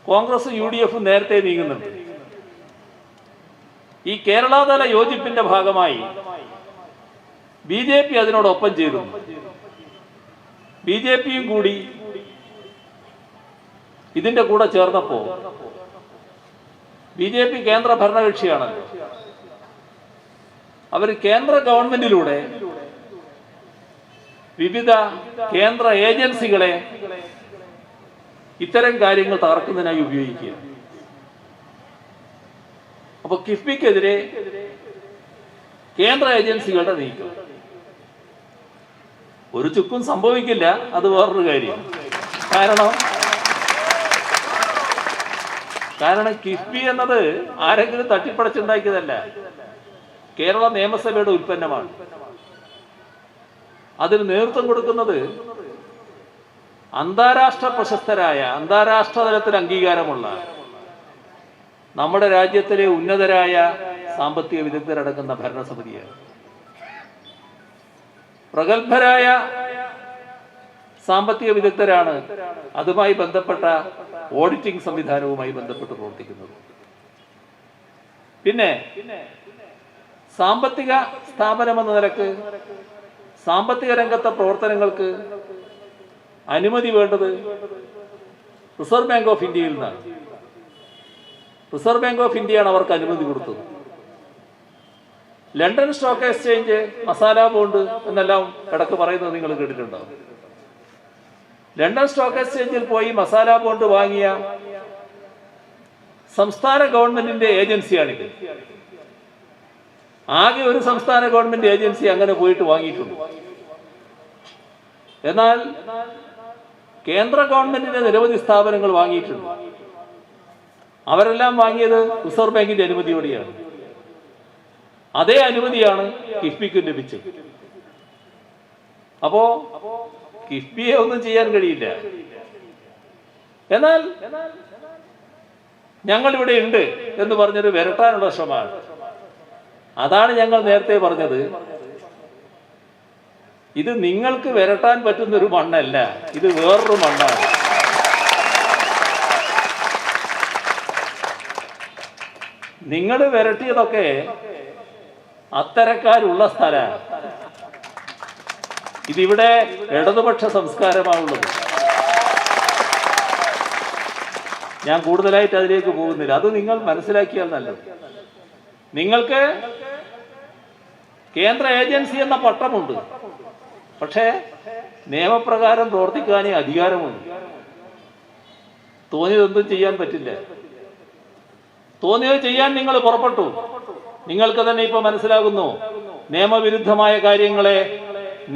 കോൺഗ്രസ്, UDF നേരത്തെ നീങ്ങുന്നുണ്ട്. ഈ കേരളതല യോജിപ്പിന്റെ ഭാഗമായി BJP അതിനോടൊപ്പം ചേരുന്നു. BJPയും കൂടി ഇതിന്റെ കൂടെ ചേർന്നപ്പോൾ BJP കേന്ദ്ര ഭരണകക്ഷിയാണല്ലോ. അവർ കേന്ദ്ര ഗവൺമെന്റിലൂടെ വിവിധ കേന്ദ്ര ഏജൻസികളെ ഇത്തരം കാര്യങ്ങൾ തകർക്കുന്നതിനായി ഉപയോഗിക്കുക. അപ്പൊ കിഫ്ബിക്കെതിരെ കേന്ദ്ര ഏജൻസികളുടെ നീക്കം ഒരു ചുക്കും സംഭവിക്കില്ല. അത് വേറൊരു കാര്യം. കാരണം കിഫ്ബി എന്നത് ആരെങ്കിലും തട്ടിപ്പടച്ചുണ്ടാക്കിയതല്ല. കേരള നിയമസഭയുടെ ഉൽപ്പന്നമാണ്. അതിന് നേതൃത്വം കൊടുക്കുന്നത് അന്താരാഷ്ട്ര പ്രശസ്തരായ, അന്താരാഷ്ട്ര തലത്തിൽ അംഗീകാരമുള്ള നമ്മുടെ രാജ്യത്തിലെ ഉന്നതരായ സാമ്പത്തിക വിദഗ്ധരടങ്ങുന്ന ഭരണസമിതിയാണ്. പ്രഗത്ഭരായ സാമ്പത്തിക വിദഗ്ധരാണ് അതുമായി ബന്ധപ്പെട്ട ഓഡിറ്റിംഗ് സംവിധാനവുമായി ബന്ധപ്പെട്ട് പ്രവർത്തിക്കുന്നത്. പിന്നെ സാമ്പത്തിക സ്ഥാപനം എന്ന നിലക്ക് സാമ്പത്തിക രംഗത്തെ പ്രവർത്തനങ്ങൾക്ക് അനുമതി വേണ്ടത് റിസർവ് ബാങ്ക് ഓഫ് ഇന്ത്യയിൽ നിന്നാണ്. റിസർവ് ബാങ്ക് ഓഫ് ഇന്ത്യയാണ് അവർക്ക് അനുമതി കൊടുത്തത്. London stock exchange masala bond എന്നെല്ലാം ഇടക്ക് പറയുന്നത് നിങ്ങൾ കേട്ടിട്ടുണ്ടാവും. ലണ്ടൻ സ്റ്റോക്ക് എക്സ്ചേഞ്ചിൽ പോയി മസാല ബോണ്ട് വാങ്ങിയ സംസ്ഥാന ഗവൺമെന്റിന്റെ ഏജൻസിയാണിത്. ആകെ ഒരു സംസ്ഥാന ഗവൺമെന്റ് ഏജൻസി അങ്ങനെ പോയിട്ട് വാങ്ങിയിട്ടുണ്ട്. എന്നാൽ കേന്ദ്ര ഗവൺമെന്റിന്റെ നിരവധി സ്ഥാപനങ്ങൾ വാങ്ങിയിട്ടുണ്ട്. അവരെല്ലാം വാങ്ങിയത് റിസർവ് ബാങ്കിന്റെ അനുമതിയോടെയാണ്. അതേ അനുമതിയാണ് കിഫ്ബിക്ക് ലഭിച്ചത്. അപ്പോ കിഫ്ബിയെ ഒന്നും ചെയ്യാൻ കഴിയില്ല. എന്നാൽ ഞങ്ങൾ ഇവിടെ ഉണ്ട് എന്ന് പറഞ്ഞൊരു വരട്ടാനുള്ള ശ്രമമാണ്. അതാണ് ഞങ്ങൾ നേരത്തെ പറഞ്ഞത്. ഇത് നിങ്ങൾക്ക് വരട്ടാൻ പറ്റുന്നൊരു മണ്ണല്ല, ഇത് വേറൊരു മണ്ണാണ്. നിങ്ങൾ വരട്ടിയതൊക്കെ അത്തരക്കാരുള്ള സ്ഥലമാണ്. ഇതിവിടെ ഇടതുപക്ഷ സംസ്കാരമാണുള്ളത്. ഞാൻ കൂടുതലായിട്ട് അതിലേക്ക് പോകുന്നില്ല. അത് നിങ്ങൾ മനസ്സിലാക്കിയാൽ നല്ലത്. നിങ്ങൾക്ക് കേന്ദ്ര ഏജൻസി എന്ന പട്ടമുണ്ട്, പക്ഷേ നിയമപ്രകാരം പ്രവർത്തിക്കാനേ അധികാരമുണ്ട്. തോന്നിയതൊന്നും ചെയ്യാൻ പറ്റില്ല. തോന്നിയത് ചെയ്യാൻ നിങ്ങൾ പുറപ്പെട്ടു. നിങ്ങൾക്ക് തന്നെ ഇപ്പൊ മനസ്സിലാകുന്നു, നിയമവിരുദ്ധമായ കാര്യങ്ങളെ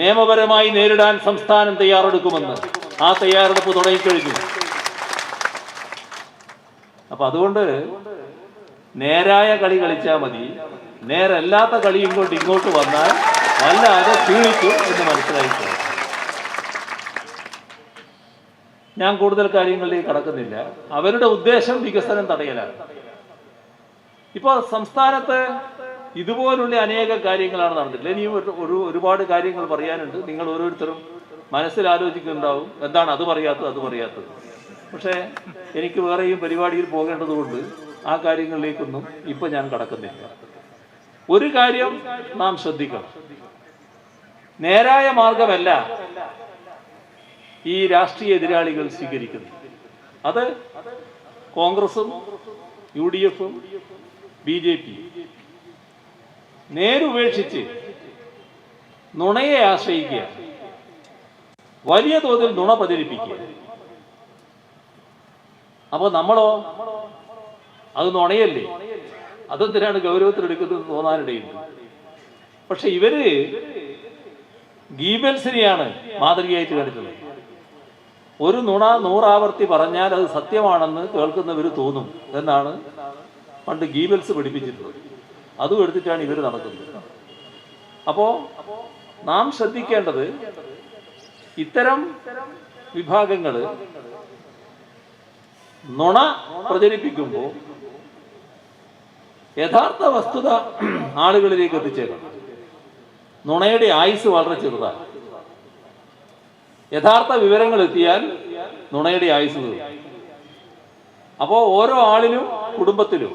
നിയമപരമായി നേരിടാൻ സംസ്ഥാനം തയ്യാറെടുക്കുമെന്ന്. ആ തയ്യാറെടുപ്പ് തുടങ്ങിക്കഴിഞ്ഞു. അപ്പൊ അതുകൊണ്ട് നേരായ കളി കളിച്ചാൽ മതി. നേരല്ലാത്ത കളിയും കൊണ്ട് ഇങ്ങോട്ട് വന്നാൽ വല്ലാതെ ക്ഷീണിച്ചു എന്ന് മനസ്സിലായിക്കോ. ഞാൻ കൂടുതൽ കാര്യങ്ങളിലേക്ക് കടക്കുന്നില്ല. അവരുടെ ഉദ്ദേശം വികസനം തടയലാണ്. ഇപ്പോൾ സംസ്ഥാനത്ത് ഇതുപോലുള്ള അനേക കാര്യങ്ങളാണ് നടന്നിട്ടുള്ളത്. ഇനിയും ഒരുപാട് കാര്യങ്ങൾ പറയാനുണ്ട്. നിങ്ങൾ ഓരോരുത്തരും മനസ്സിലാലോചിക്കുന്നുണ്ടാവും, എന്താണ് അത് പറയാത്തത്. പക്ഷേ എനിക്ക് വേറെയും പരിപാടിയിൽ പോകേണ്ടതുകൊണ്ട് ആ കാര്യങ്ങളിലേക്കൊന്നും ഇപ്പൊ ഞാൻ കടക്കുന്നില്ല. ഒരു കാര്യം നാം ശ്രദ്ധിക്കണം. നേരായ മാർഗമല്ല ഈ രാഷ്ട്രീയ എതിരാളികൾ സ്വീകരിക്കുന്നു. അത് കോൺഗ്രസും UDF-ഉം BJP നേരുപേക്ഷിച്ച് നുണയെ ആശ്രയിക്കുക, വലിയ തോതിൽ നുണ പ്രചരിപ്പിക്കുക. അപ്പൊ നമ്മളോ അത് നുണയല്ലേ, അതെന്തിനാണ് ഗൗരവത്തിലെടുക്കുന്നത് തോന്നാനിടയുണ്ട്. പക്ഷെ ഇവര് ഗീബൽസിനെയാണ് മാതൃകയായിട്ട് കണ്ടിട്ടുള്ളത്. ഒരു നുണ 100 ആവർത്തി പറഞ്ഞാൽ അത് സത്യമാണെന്ന് കേൾക്കുന്നവർ തോന്നും എന്നാണ് പണ്ട് ഗീബൽസ് പഠിപ്പിച്ചിട്ടുള്ളത്. അതും എടുത്തിട്ടാണ് ഇവർ നടക്കുന്നത്. അപ്പോ നാം ശ്രദ്ധിക്കേണ്ടത്, ഇത്തരം വിഭാഗങ്ങൾ നുണ പ്രചരിപ്പിക്കുമ്പോൾ യഥാർത്ഥ വസ്തുത ആളുകളിലേക്ക് എത്തിച്ചേക്കണം. നുണയുടെ ആയുസ് വളരെ ചെറുതാണ്. യഥാർത്ഥ വിവരങ്ങൾ എത്തിയാൽ നുണയുടെ ആയുസ് തീരും. അപ്പോൾ ഓരോ ആളിലും കുടുംബത്തിലും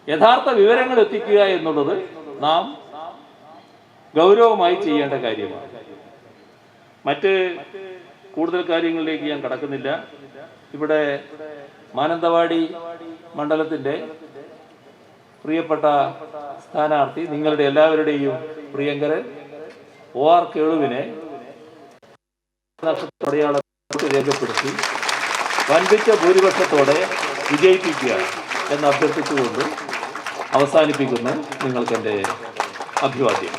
യഥാർത്ഥ വിവരങ്ങൾ എത്തിക്കുക എന്നുള്ളത് നാം ഗൗരവമായി ചെയ്യേണ്ട കാര്യമാണ്. മറ്റ് കൂടുതൽ കാര്യങ്ങളിലേക്ക് ഞാൻ കടക്കുന്നില്ല. ഇവിടെ മാനന്തവാടി മണ്ഡലത്തിൻ്റെ പ്രിയപ്പെട്ട സ്ഥാനാർത്ഥി, നിങ്ങളുടെ എല്ലാവരുടെയും പ്രിയങ്കരൻ OR കേളുവിനെ നക്ഷത്രടയാളം രേഖപ്പെടുത്തി വൻപിച്ച ഭൂരിപക്ഷത്തോടെ വിജയിപ്പിക്കുക എന്ന് അഭ്യർത്ഥിച്ചുകൊണ്ട് അവസാനിപ്പിക്കുന്നു. നിങ്ങൾക്ക് എൻ്റെ അഭിവാദ്യം.